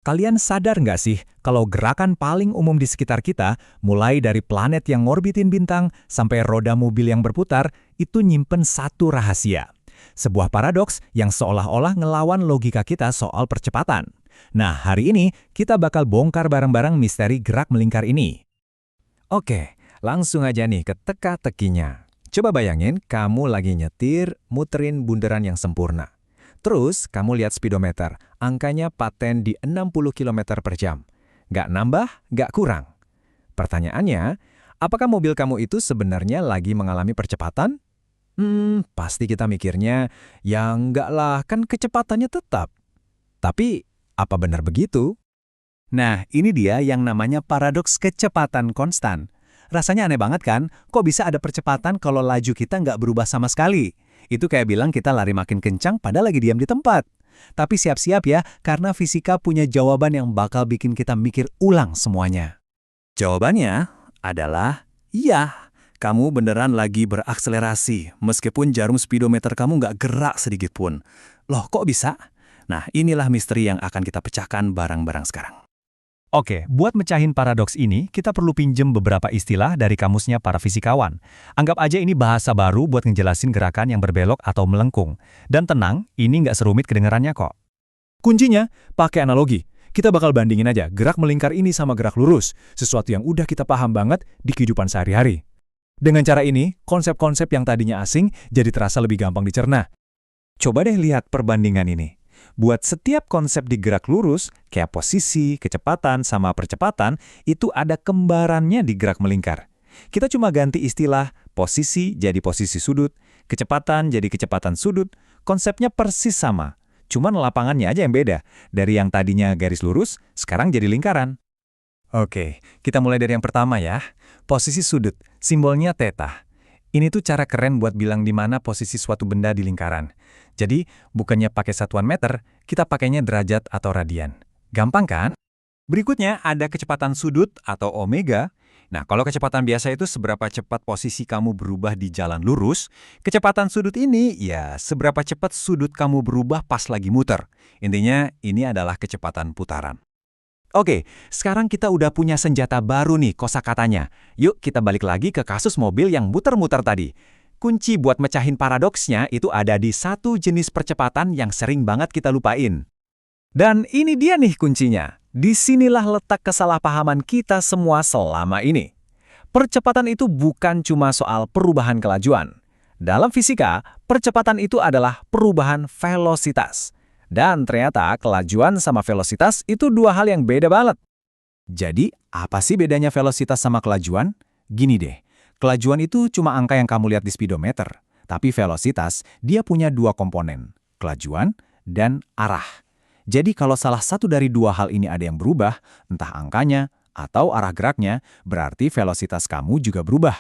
Kalian sadar nggak sih kalau gerakan paling umum di sekitar kita, mulai dari planet yang ngorbitin bintang sampai roda mobil yang berputar, itu nyimpen satu rahasia. Sebuah paradoks yang seolah-olah ngelawan logika kita soal percepatan. Nah, hari ini kita bakal bongkar bareng-bareng misteri gerak melingkar ini. Oke, langsung aja nih ke teka-tekinya. Coba bayangin kamu lagi nyetir, muterin bundaran yang sempurna. Terus, kamu lihat speedometer, angkanya paten di 60 km per jam. Nggak nambah, nggak kurang. Pertanyaannya, apakah mobil kamu itu sebenarnya lagi mengalami percepatan? Pasti kita mikirnya, ya nggak lah, kan kecepatannya tetap. Tapi, apa benar begitu? Nah, ini dia yang namanya paradoks kecepatan konstan. Rasanya aneh banget kan? Kok bisa ada percepatan kalau laju kita nggak berubah sama sekali? Itu kayak bilang kita lari makin kencang padahal lagi diam di tempat. Tapi siap-siap ya, karena fisika punya jawaban yang bakal bikin kita mikir ulang semuanya. Jawabannya adalah, iya, kamu beneran lagi berakselerasi, meskipun jarum speedometer kamu nggak gerak sedikit pun. Loh, kok bisa? Nah, inilah misteri yang akan kita pecahkan bareng-bareng sekarang. Oke, buat mecahin paradoks ini, kita perlu pinjem beberapa istilah dari kamusnya para fisikawan. Anggap aja ini bahasa baru buat ngejelasin gerakan yang berbelok atau melengkung. Dan tenang, ini nggak serumit kedengarannya kok. Kuncinya, pakai analogi. Kita bakal bandingin aja gerak melingkar ini sama gerak lurus, sesuatu yang udah kita paham banget di kehidupan sehari-hari. Dengan cara ini, konsep-konsep yang tadinya asing jadi terasa lebih gampang dicerna. Coba deh lihat perbandingan ini. Buat setiap konsep di gerak lurus, kayak posisi, kecepatan, sama percepatan, itu ada kembarannya di gerak melingkar. Kita cuma ganti istilah posisi jadi posisi sudut, kecepatan jadi kecepatan sudut, konsepnya persis sama. Cuman lapangannya aja yang beda. Dari yang tadinya garis lurus, sekarang jadi lingkaran. Oke, kita mulai dari yang pertama ya. Posisi sudut, simbolnya theta. Ini tuh cara keren buat bilang di mana posisi suatu benda di lingkaran. Jadi, bukannya pakai satuan meter, kita pakainya derajat atau radian. Gampang kan? Berikutnya ada kecepatan sudut atau omega. Nah, kalau kecepatan biasa itu seberapa cepat posisi kamu berubah di jalan lurus, kecepatan sudut ini ya seberapa cepat sudut kamu berubah pas lagi muter. Intinya, ini adalah kecepatan putaran. Oke, sekarang kita udah punya senjata baru nih kosakatanya. Yuk kita balik lagi ke kasus mobil yang muter-muter tadi. Kunci buat mecahin paradoksnya itu ada di satu jenis percepatan yang sering banget kita lupain. Dan ini dia nih kuncinya. Disinilah letak kesalahpahaman kita semua selama ini. Percepatan itu bukan cuma soal perubahan kelajuan. Dalam fisika, percepatan itu adalah perubahan velositas. Dan ternyata kelajuan sama velositas itu dua hal yang beda banget. Jadi, apa sih bedanya velositas sama kelajuan? Gini deh, kelajuan itu cuma angka yang kamu lihat di speedometer. Tapi velositas, dia punya dua komponen, kelajuan dan arah. Jadi kalau salah satu dari dua hal ini ada yang berubah, entah angkanya atau arah geraknya, berarti velositas kamu juga berubah.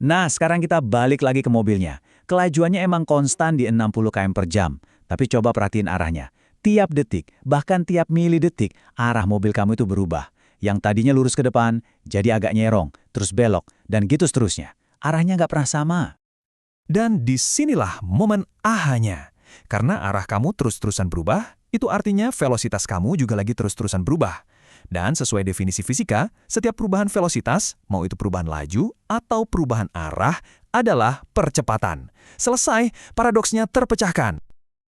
Nah, sekarang kita balik lagi ke mobilnya. Kelajuannya emang konstan di 60 km per jam. Tapi coba perhatiin arahnya. Tiap detik, bahkan tiap milidetik, arah mobil kamu itu berubah. Yang tadinya lurus ke depan, jadi agak nyerong, terus belok, dan gitu seterusnya. Arahnya nggak pernah sama. Dan disinilah momen ahanya. Karena arah kamu terus-terusan berubah, itu artinya velositas kamu juga lagi terus-terusan berubah. Dan sesuai definisi fisika, setiap perubahan velositas, mau itu perubahan laju atau perubahan arah, adalah percepatan. Selesai, paradoksnya terpecahkan.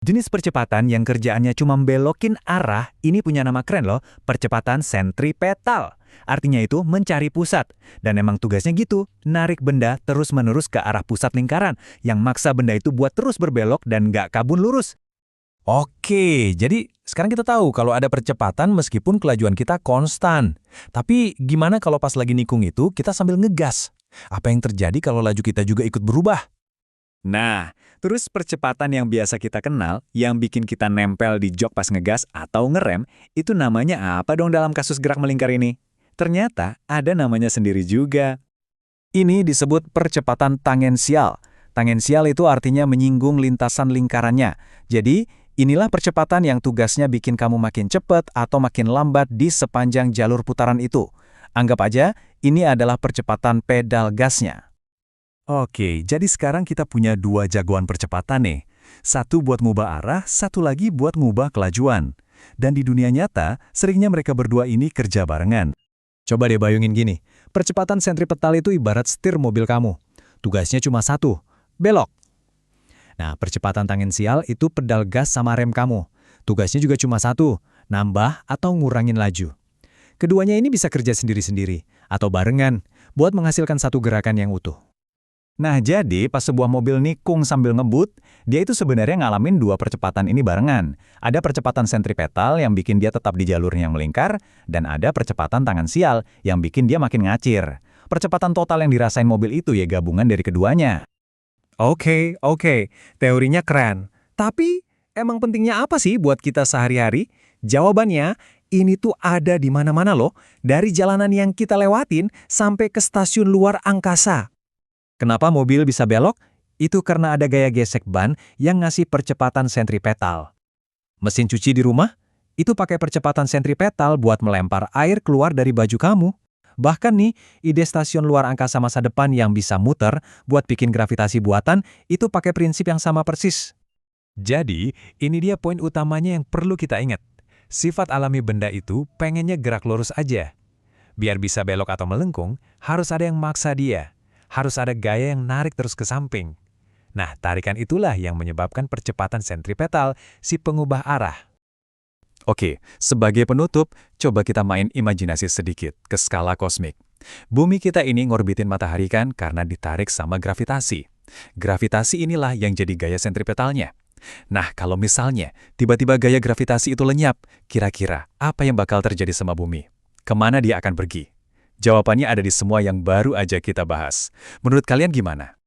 Jenis percepatan yang kerjaannya cuma belokin arah, ini punya nama keren loh, percepatan sentripetal. Artinya itu mencari pusat. Dan emang tugasnya gitu, narik benda terus-menerus ke arah pusat lingkaran, yang maksa benda itu buat terus berbelok dan nggak kabun lurus. Oke, jadi sekarang kita tahu kalau ada percepatan meskipun kelajuan kita konstan. Tapi gimana kalau pas lagi nikung itu kita sambil ngegas? Apa yang terjadi kalau laju kita juga ikut berubah? Nah, terus percepatan yang biasa kita kenal, yang bikin kita nempel di jok pas ngegas atau ngerem, itu namanya apa dong dalam kasus gerak melingkar ini? Ternyata ada namanya sendiri juga. Ini disebut percepatan tangensial. Tangensial itu artinya menyinggung lintasan lingkarannya. Jadi, inilah percepatan yang tugasnya bikin kamu makin cepat atau makin lambat di sepanjang jalur putaran itu. Anggap aja, ini adalah percepatan pedal gasnya. Oke, jadi sekarang kita punya dua jagoan percepatan nih. Satu buat ngubah arah, satu lagi buat ngubah kelajuan. Dan di dunia nyata, seringnya mereka berdua ini kerja barengan. Coba deh bayangin gini, percepatan sentripetal itu ibarat setir mobil kamu. Tugasnya cuma satu, belok. Nah, percepatan tangensial itu pedal gas sama rem kamu. Tugasnya juga cuma satu, nambah atau ngurangin laju. Keduanya ini bisa kerja sendiri-sendiri atau barengan buat menghasilkan satu gerakan yang utuh. Nah, jadi pas sebuah mobil nikung sambil ngebut, dia itu sebenarnya ngalamin dua percepatan ini barengan. Ada percepatan sentripetal yang bikin dia tetap di jalurnya yang melingkar, dan ada percepatan tangensial yang bikin dia makin ngacir. Percepatan total yang dirasain mobil itu ya gabungan dari keduanya. Oke. Teorinya keren. Tapi, emang pentingnya apa sih buat kita sehari-hari? Jawabannya, ini tuh ada di mana-mana loh, dari jalanan yang kita lewatin sampai ke stasiun luar angkasa. Kenapa mobil bisa belok? Itu karena ada gaya gesek ban yang ngasih percepatan sentripetal. Mesin cuci di rumah? Itu pakai percepatan sentripetal buat melempar air keluar dari baju kamu. Bahkan nih, ide stasiun luar angkasa masa depan yang bisa muter buat bikin gravitasi buatan itu pakai prinsip yang sama persis. Jadi, ini dia poin utamanya yang perlu kita ingat. Sifat alami benda itu pengennya gerak lurus aja. Biar bisa belok atau melengkung, harus ada yang maksa dia. Harus ada gaya yang narik terus ke samping. Nah, tarikan itulah yang menyebabkan percepatan sentripetal, si pengubah arah. Oke, sebagai penutup, coba kita main imajinasi sedikit ke skala kosmik. Bumi kita ini ngorbitin matahari kan karena ditarik sama gravitasi. Gravitasi inilah yang jadi gaya sentripetalnya. Nah, kalau misalnya tiba-tiba gaya gravitasi itu lenyap, kira-kira apa yang bakal terjadi sama bumi? Kemana dia akan pergi? Jawabannya ada di semua yang baru aja kita bahas. Menurut kalian gimana?